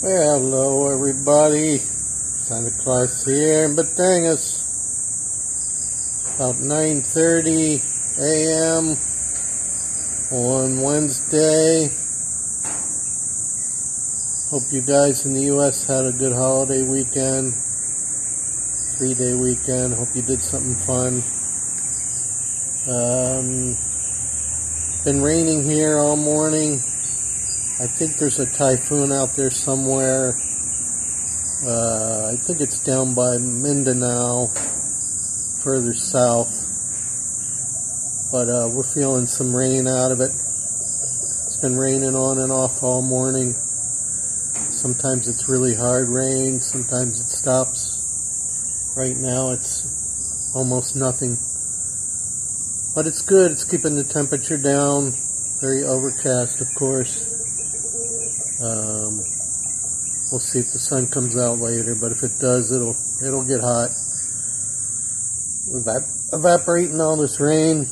Hello everybody, Santa Claus here in Batangas. About 9:30 a.m. on Wednesday. Hope you guys in the U.S. had a good holiday weekend, 3-day weekend. Hope you did something fun. Been raining here all morning. I think there's a typhoon out there somewhere. I think it's down by Mindanao, further south. But we're feeling some rain out of it. It's been raining on and off all morning. Sometimes it's really hard rain, sometimes it stops. Right now it's almost nothing. But it's good, it's keeping the temperature down. Very overcast, of course. We'll see if the sun comes out later, but if it does, it'll get hot. Evaporating all this rain.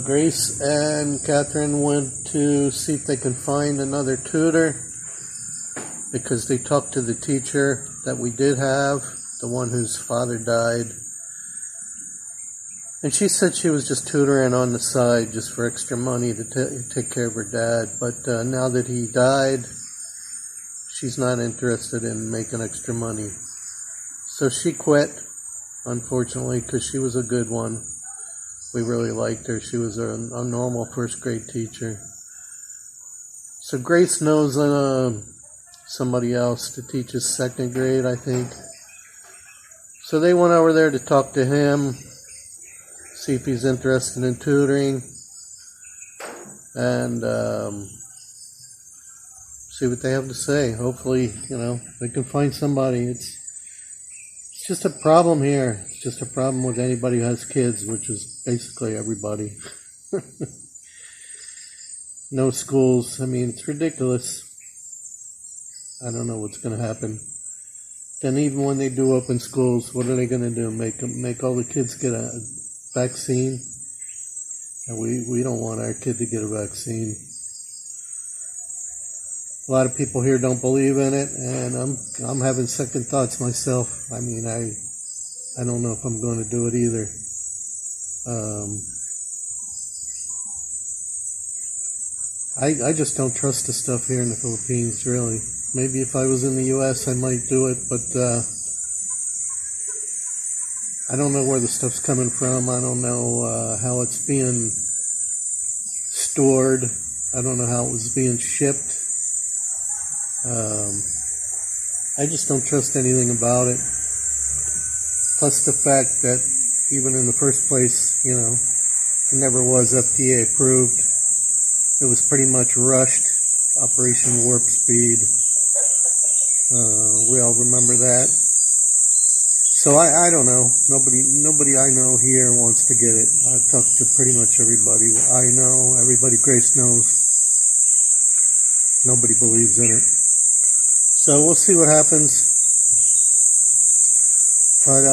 Grace and Catherine went to see if they can find another tutor because they talked to the teacher that we did have, the one whose father died. And she said she was just tutoring on the side just for extra money to take care of her dad. But now that he died, she's not interested in making extra money. So she quit, unfortunately, because she was a good one. We really liked her. She was a normal first grade teacher. So Grace knows somebody else to teach his second grade, I think. So they went over there to talk to him, see if he's interested in tutoring, and see what they have to say. Hopefully, they can find somebody. It's just a problem here. It's just a problem with anybody who has kids, which is basically everybody. No schools. I mean, it's ridiculous. I don't know what's going to happen. Then even when they do open schools, what are they going to do? Make all the kids get a vaccine? And we don't want our kid to get a vaccine. A lot of people here don't believe in it, and I'm having second thoughts myself. I mean, I don't know if I'm going to do it either. I just don't trust the stuff here in the Philippines, really. Maybe if I was in the U.S. I might do it, but I don't know where the stuff's coming from. I don't know how it's being stored. I don't know how it was being shipped. I just don't trust anything about it. Plus the fact that even in the first place, it never was FDA approved. It was pretty much rushed. Operation Warp Speed. We all remember that. So I don't know. Nobody I know here wants to get it. I've talked to pretty much everybody I know. Everybody Grace knows. Nobody believes in it. So we'll see what happens. But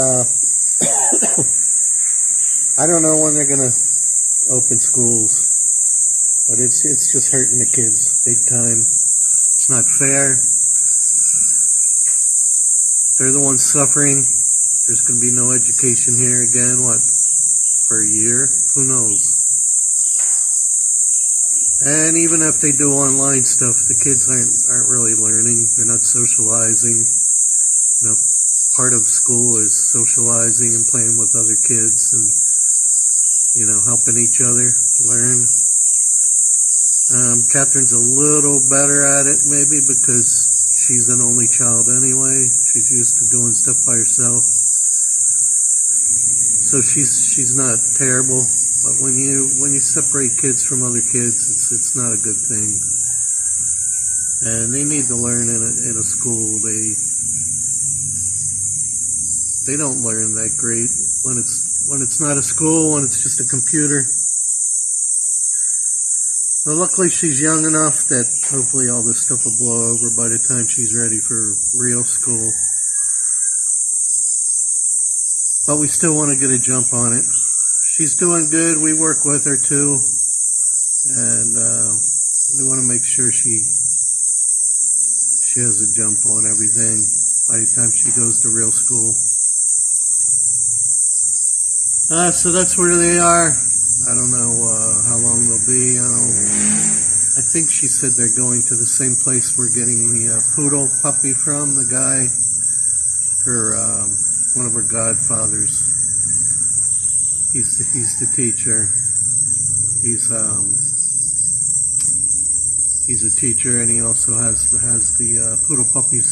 I don't know when they're gonna open schools. But it's just hurting the kids big time. It's not fair. They're the ones suffering. There's going to be no education here again, for a year? Who knows? And even if they do online stuff, the kids aren't really learning. They're not socializing. Part of school is socializing and playing with other kids and, helping each other learn. Catherine's a little better at it, maybe, because she's an only child anyway. She's used to doing stuff by herself. So she's not terrible, but when you separate kids from other kids, it's not a good thing. And they need to learn in a school. They don't learn that great when it's not a school, when it's just a computer. But luckily she's young enough that hopefully all this stuff will blow over by the time she's ready for real school. But we still want to get a jump on it. She's doing good. We work with her too. And we want to make sure she She has a jump on everything by the time she goes to real school. So that's where they are. I don't know how long they'll be. I think she said they're going to the same place we're getting the poodle puppy from. The guy, one of her godfathers. He's the teacher. He's a teacher, and he also has the poodle puppies.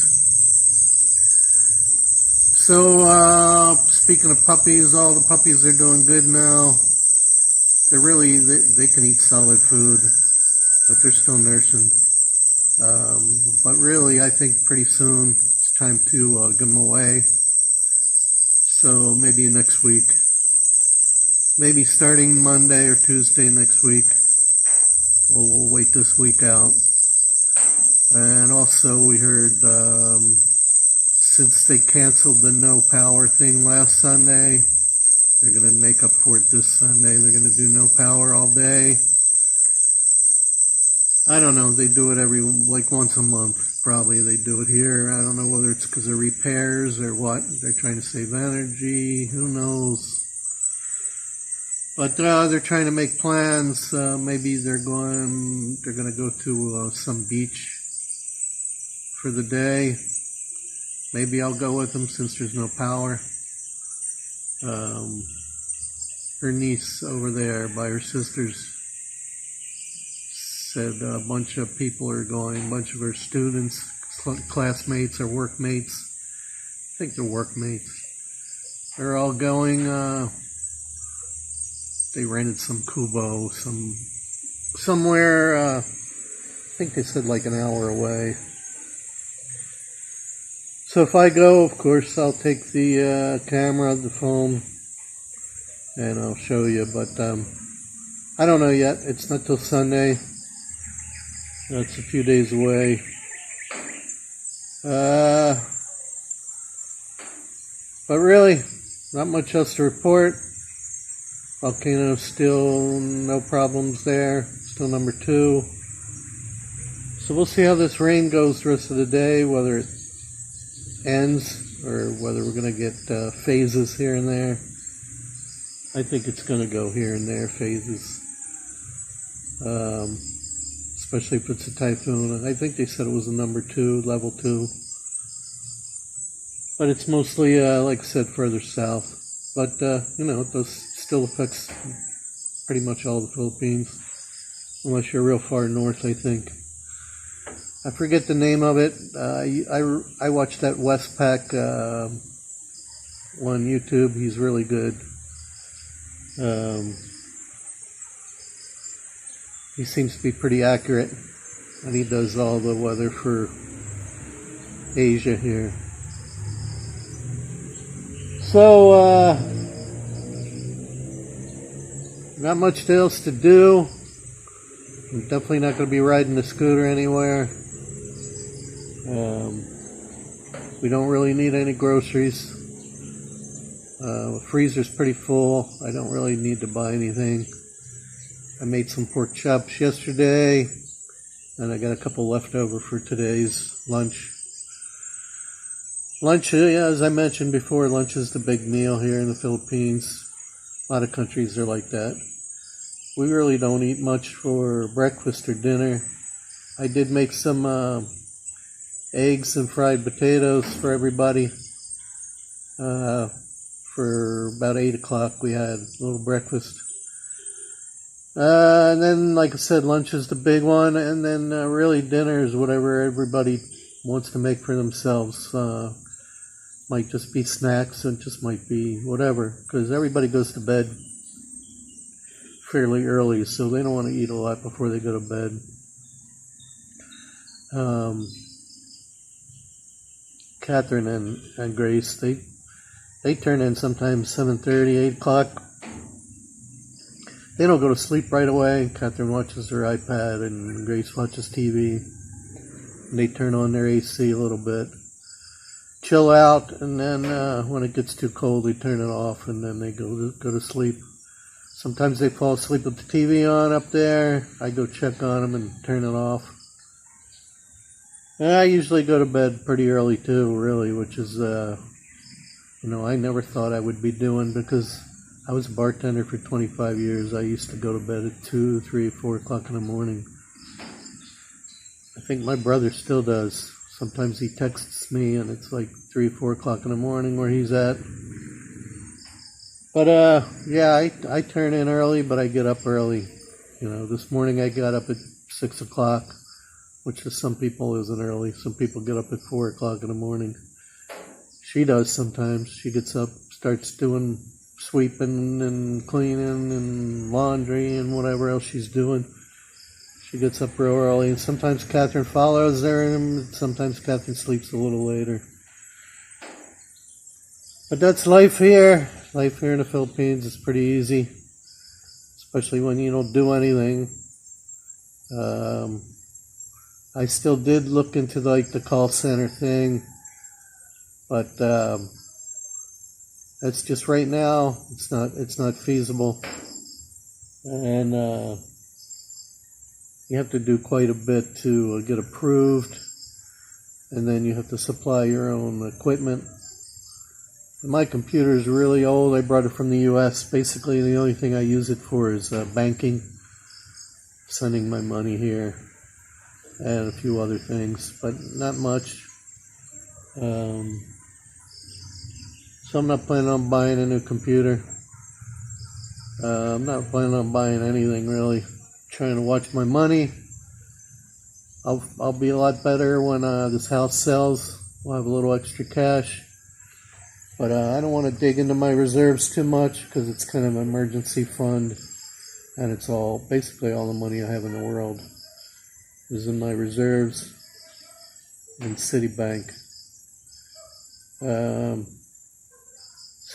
So speaking of puppies, all the puppies are doing good now. They can eat solid food, but they're still nursing. But really, I think pretty soon it's time to give them away. So maybe next week. Maybe starting Monday or Tuesday next week. We'll wait this week out. And also we heard, since they canceled the no power thing last Sunday, they're going to make up for it this Sunday. They're going to do no power all day. I don't know. They do it once a month. Probably they do it here. I don't know whether it's because of repairs or what. They're trying to save energy. Who knows? But they're trying to make plans. Maybe they're going to go to some beach for the day. Maybe I'll go with them since there's no power. Her niece over there by her sisters said a bunch of people are going, a bunch of her students, classmates or workmates. I think they're workmates. They're all going. They rented some kubo, somewhere, I think they said like an hour away. So if I go, of course, I'll take the camera, the phone, and I'll show you. But I don't know yet. It's not till Sunday. That's a few days away. But really, not much else to report. Volcano still no problems there. Still number 2. So we'll see how this rain goes the rest of the day, whether it ends or whether we're going to get phases here and there. I think it's going to go here and there, phases. Especially if it's a typhoon. I think they said it was a number 2, level 2. But it's mostly, like I said, further south. But, it still affects pretty much all the Philippines. Unless you're real far north, I think. I forget the name of it. I watched that Westpac on YouTube. He's really good. He seems to be pretty accurate. And he does all the weather for Asia here. So, not much else to do. I'm definitely not going to be riding the scooter anywhere. We don't really need any groceries. The freezer's pretty full. I don't really need to buy anything. I made some pork chops yesterday, and I got a couple left over for today's lunch. Lunch, as I mentioned before, lunch is the big meal here in the Philippines. A lot of countries are like that. We really don't eat much for breakfast or dinner. I did make some eggs and fried potatoes for everybody. For about 8 o'clock we had a little breakfast. And then, like I said, lunch is the big one, and then really dinner is whatever everybody wants to make for themselves. Might just be snacks, and just might be whatever, because everybody goes to bed fairly early, so they don't want to eat a lot before they go to bed. Catherine and Grace, they turn in sometimes 7:30, 8 o'clock. They don't go to sleep right away. Catherine watches her iPad and Grace watches TV. And they turn on their AC a little bit, chill out, and then when it gets too cold, they turn it off, and then they go to sleep. Sometimes they fall asleep with the TV on up there. I go check on them and turn it off. And I usually go to bed pretty early too, really, which is, I never thought I would be doing, because I was a bartender for 25 years. I used to go to bed at 2, 3, 4 o'clock in the morning. I think my brother still does. Sometimes he texts me and it's like 3, 4 o'clock in the morning where he's at. But yeah, I turn in early, but I get up early. This morning I got up at 6 o'clock, which to some people isn't early. Some people get up at 4 o'clock in the morning. She does sometimes. She gets up, starts doing sweeping and cleaning and laundry and whatever else she's doing. She gets up real early, and sometimes Catherine follows her, and sometimes Catherine sleeps a little later. But that's life here. Life here in the Philippines is pretty easy, especially when you don't do anything. I still did look into the call center thing, but that's just right now. It's not feasible, and you have to do quite a bit to get approved, and then you have to supply your own equipment. My computer is really old. I brought it from the U.S. Basically, the only thing I use it for is banking, sending my money here, and a few other things, but not much. So I'm not planning on buying a new computer. I'm not planning on buying anything really. Trying to watch my money. I'll be a lot better when this house sells. We'll have a little extra cash. But I don't want to dig into my reserves too much, because it's kind of an emergency fund, and it's basically all the money I have in the world is in my reserves in Citibank. So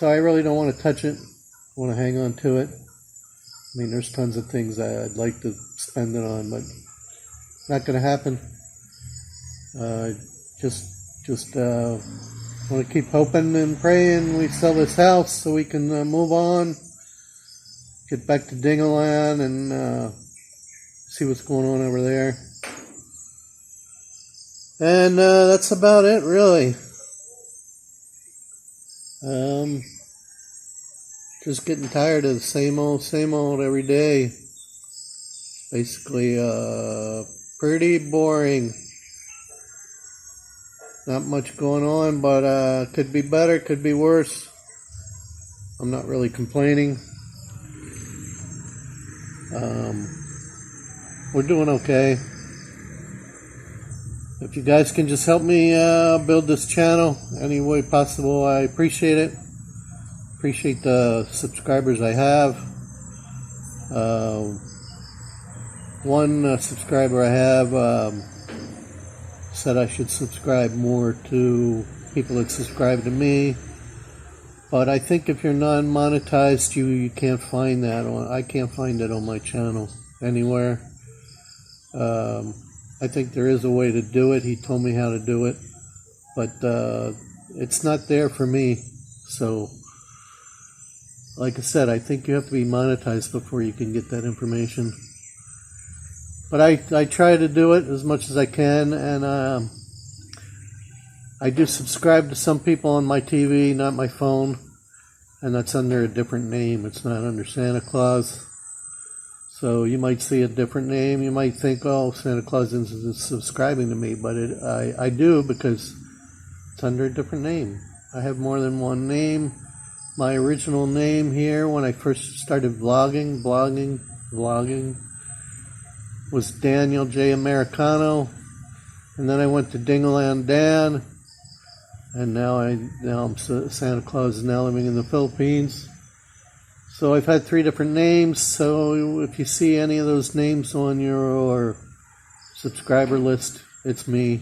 I really don't want to touch it. I want to hang on to it. I mean, there's tons of things I'd like to spend it on, but not going to happen. Just want to keep hoping and praying we sell this house so we can move on, get back to Dingaland, and see what's going on over there. And that's about it, really. Just getting tired of the same old every day. Basically, pretty boring. Not much going on, but could be better, could be worse. I'm not really complaining. We're doing okay. If you guys can just help me build this channel any way possible, I appreciate it. Appreciate the subscribers I have. One subscriber I have said I should subscribe more to people that subscribe to me, but I think if you're non-monetized, you can't find that I can't find it on my channel anywhere. I think there is a way to do it. He told me how to do it, but it's not there for me. So like I said, I think you have to be monetized before you can get that information. But I try to do it as much as I can, and I do subscribe to some people on my TV, not my phone, and that's under a different name. It's not under Santa Claus. So you might see a different name. You might think, oh, Santa Claus isn't subscribing to me, but I do, because it's under a different name. I have more than one name. My original name here, when I first started vlogging, was Daniel J. Americano, and then I went to Dingaland Dan, and now I'm Santa Claus, now living in the Philippines. So I've had 3 different names. So if you see any of those names on your subscriber list, it's me.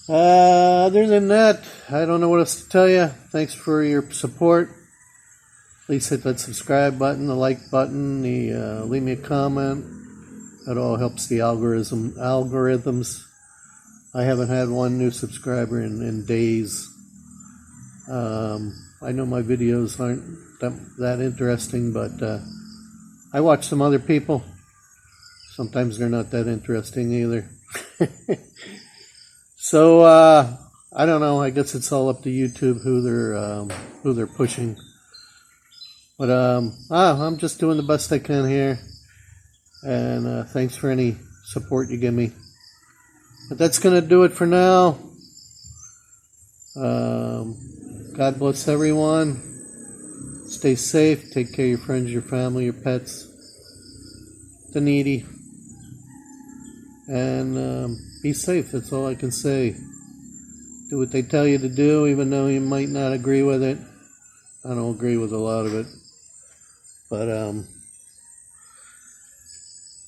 Other than that, I don't know what else to tell you. Thanks for your support. Please hit that subscribe button, the like button, leave me a comment. That all helps the algorithms. I haven't had one new subscriber in days. I know my videos aren't that interesting, but I watch some other people. Sometimes they're not that interesting either. So I don't know. I guess it's all up to YouTube who they're pushing. But I'm just doing the best I can here, and thanks for any support you give me. But that's gonna do it for now. God bless everyone. Stay safe. Take care of your friends, your family, your pets, the needy, and be safe. That's all I can say. Do what they tell you to do, even though you might not agree with it. I don't agree with a lot of it, but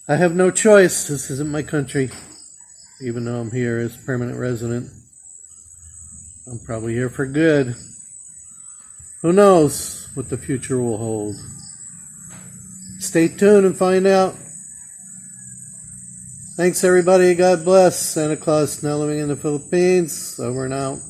I have no choice. This isn't my country, even though I'm here as permanent resident. I'm probably here for good. Who knows what the future will hold? Stay tuned and find out. Thanks everybody. God bless. Santa Claus now living in the Philippines. Over and out.